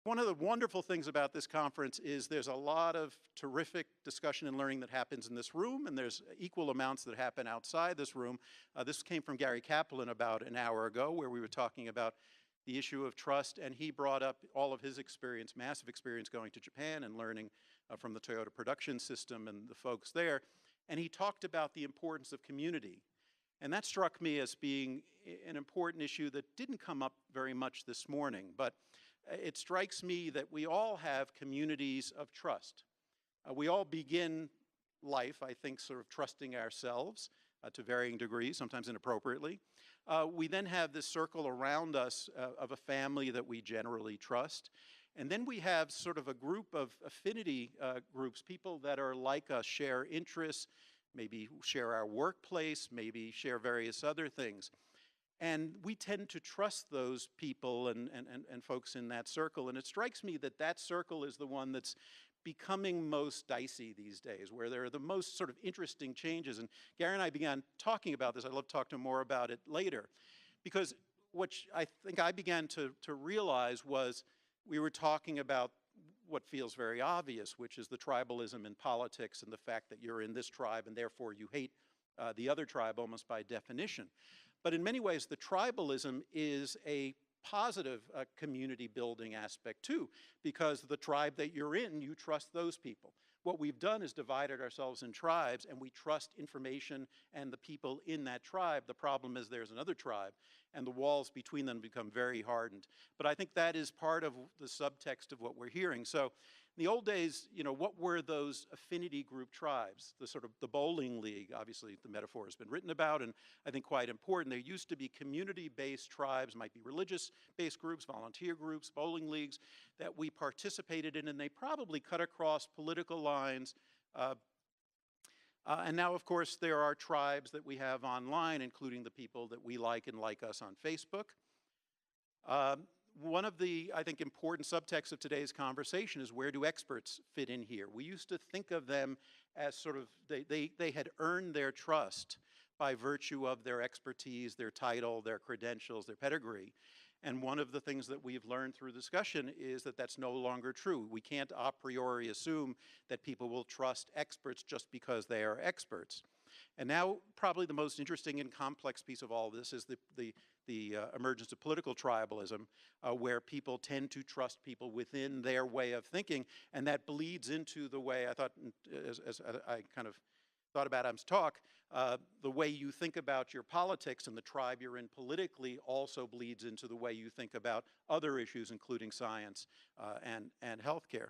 One of the wonderful things about this conference is there's a lot of terrific discussion and learning that happens in this room, and there's equal amounts that happen outside this room. This came from Gary Kaplan about an hour ago, where we were talking about the issue of trust, and he brought up all of his experience, massive experience going to Japan and learning from the Toyota production system and the folks there. And he talked about the importance of community. And that struck me as being an important issue that didn't come up very much this morning. But it strikes me that we all have communities of trust. We all begin life, I think, sort of trusting ourselves to varying degrees, sometimes inappropriately. We then have this circle around us of a family that we generally trust. And then we have sort of a group of affinity groups, people that are like us, share interests, maybe share our workplace, maybe share various other things. And we tend to trust those people and folks in that circle. And it strikes me that that circle is the one that's becoming most dicey these days, where there are the most sort of interesting changes. And Gary and I began talking about this. I'd love to talk to him more about it later. Because what I think I began to realize was we were talking about what feels very obvious, which is the tribalism in politics and the fact that you're in this tribe and therefore you hate the other tribe almost by definition. But in many ways, the tribalism is a positive community building aspect too, because the tribe that you're in, you trust those people. What we've done is divided ourselves in tribes, and we trust information and the people in that tribe. The problem is there's another tribe, and the walls between them become very hardened. But I think that is part of the subtext of what we're hearing. So in the old days, you know, what were those affinity group tribes? The sort of the bowling league, obviously the metaphor has been written about, and I think quite important. There used to be community-based tribes, might be religious-based groups, volunteer groups, bowling leagues, that we participated in, and they probably cut across political lines. And now, of course, there are tribes that we have online, including the people that we like and like us on Facebook. One of the, I think, important subtexts of today's conversation is, where do experts fit in here? We used to think of them as sort of, they had earned their trust by virtue of their expertise, their title, their credentials, their pedigree. And one of the things that we've learned through discussion is that that's no longer true. We can't a priori assume that people will trust experts just because they are experts. And now, probably the most interesting and complex piece of all this is the emergence of political tribalism, where people tend to trust people within their way of thinking, and that bleeds into the way, I thought, as I kind of thought about Adam's talk, the way you think about your politics and the tribe you're in politically also bleeds into the way you think about other issues, including science and healthcare.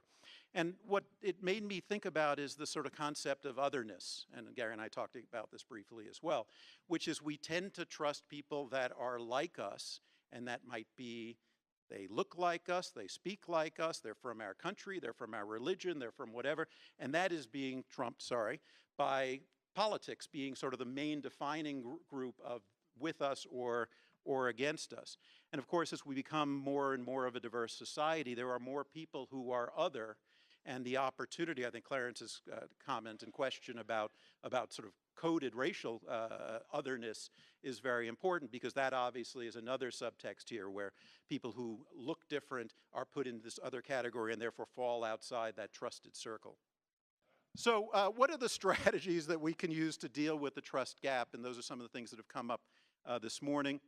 And what it made me think about is the sort of concept of otherness, and Gary and I talked about this briefly as well, which is we tend to trust people that are like us, and that might be they look like us, they speak like us, they're from our country, they're from our religion, they're from whatever, and that is being trumped, by politics being sort of the main defining group of with us or against us. And of course, as we become more and more of a diverse society, there are more people who are other, and the opportunity, I think Clarence's comment and question about sort of coded racial otherness is very important, because that obviously is another subtext here, where people who look different are put in this other category and therefore fall outside that trusted circle. So what are the strategies that we can use to deal with the trust gap? And those are some of the things that have come up this morning.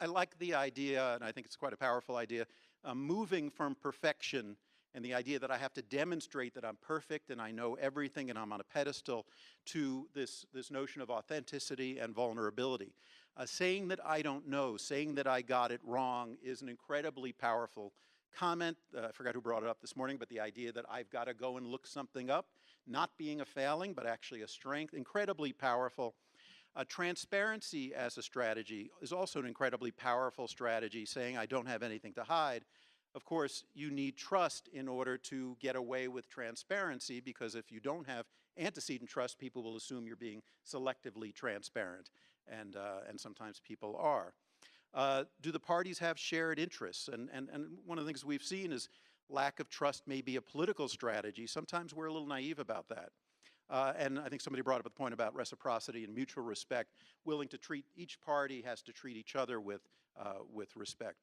I like the idea, and I think it's quite a powerful idea, moving from perfection and the idea that I have to demonstrate that I'm perfect and I know everything and I'm on a pedestal, to this notion of authenticity and vulnerability. Saying that I don't know, saying that I got it wrong is an incredibly powerful comment. I forgot who brought it up this morning, but the idea that I've got to go and look something up, not being a failing, but actually a strength, incredibly powerful. Transparency as a strategy is also an incredibly powerful strategy, saying I don't have anything to hide. Of course, you need trust in order to get away with transparency, because if you don't have antecedent trust, people will assume you're being selectively transparent, and sometimes people are. Do the parties have shared interests? And one of the things we've seen is lack of trust may be a political strategy. Sometimes we're a little naive about that. And I think somebody brought up the point about reciprocity and mutual respect. Willing to treat, each party has to treat each other with respect.